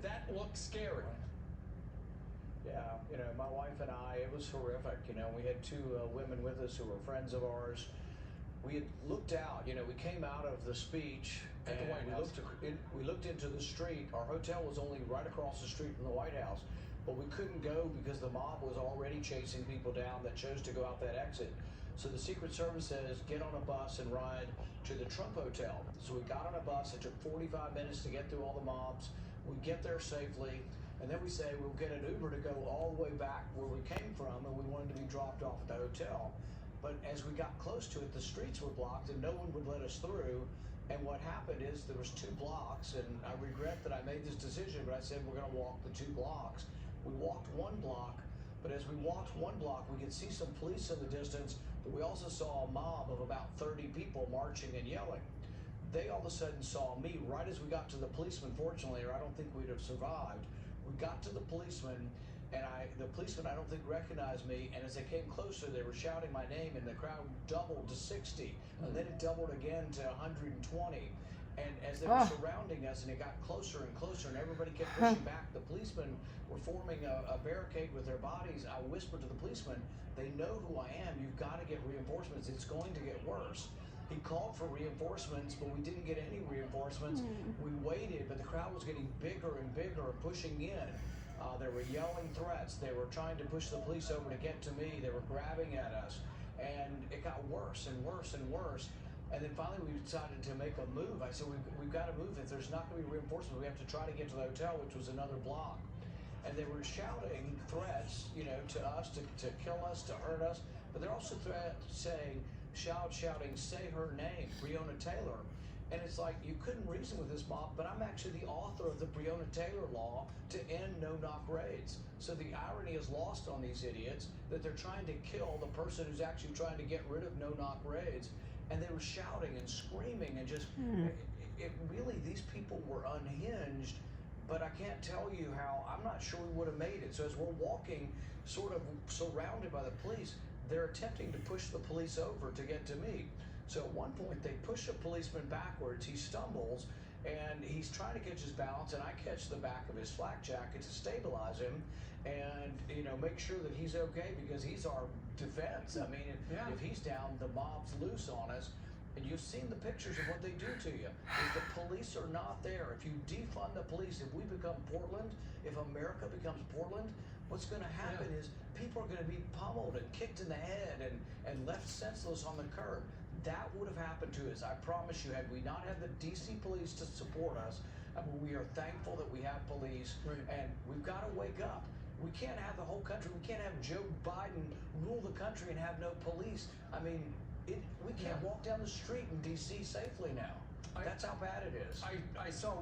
that looked scary. Yeah, my wife and I, it was horrific. We had two women with us who were friends of ours. We had looked out, we came out of the speech At the and White House. we looked into the street. Our hotel was only right across the street from the White House, but we couldn't go because the mob was already chasing people down that chose to go out that exit. So the Secret Service says, get on a bus and ride to the Trump Hotel. So we got on a bus. It took 45 minutes to get through all the mobs. We get there safely, and then we say we'll get an Uber to go all the way back where we came from, and we wanted to be dropped off at the hotel. But as we got close to it, the streets were blocked and no one would let us through. And what happened is there was 2 blocks, and I regret that I made this decision, but I said we're going to walk the 2 blocks. We walked 1 block, but as we walked 1 block, we could see some police in the distance, but we also saw a mob of about 30 people marching and yelling. They all of a sudden saw me right as we got to the policeman, fortunately, or I don't think we'd have survived. We got to the policeman, and the policeman I don't think recognized me, and as they came closer they were shouting my name, and the crowd doubled to 60, and then it doubled again to 120, and as they were surrounding us and it got closer and closer and everybody kept pushing back, the policemen were forming a barricade with their bodies. I whispered to the policeman, they know who I am, you've got to get reinforcements, it's going to get worse. He called for reinforcements, but we didn't get any reinforcements. We waited, but the crowd was getting bigger and bigger and pushing in. They were yelling threats. They were trying to push the police over to get to me. They were grabbing at us. And it got worse and worse and worse. And then finally we decided to make a move. I said, we've got to move. If there's not going to be reinforcements, we have to try to get to the hotel, which was another block. And they were shouting threats, to us, to kill us, to hurt us. But they're also shouting, say her name, Breonna Taylor. And it's like, you couldn't reason with this mob, but I'm actually the author of the Breonna Taylor law to end no-knock raids. So the irony is lost on these idiots that they're trying to kill the person who's actually trying to get rid of no-knock raids. And they were shouting and screaming and just, it really, these people were unhinged. But I can't tell you how, I'm not sure we would have made it. So as we're walking, sort of surrounded by the police, they're attempting to push the police over to get to me. So at one point, they push a policeman backwards. He stumbles, and he's trying to catch his balance, and I catch the back of his flak jacket to stabilize him and, make sure that he's okay, because he's our defense. I mean, if he's down, the mob's loose on us. And you've seen the pictures of what they do to you. If the police are not there, if you defund the police, if we become Portland, if America becomes Portland, what's going to happen is people are going to be pummeled and kicked in the head and left senseless on the curb. That would have happened to us. I promise you, had we not had the DC police to support us, we are thankful that we have police, and we've got to wake up. We can't have the whole country. We can't have Joe Biden rule the country and have no police. I mean, we can't walk down the street in D.C. safely now. That's how bad it is. I saw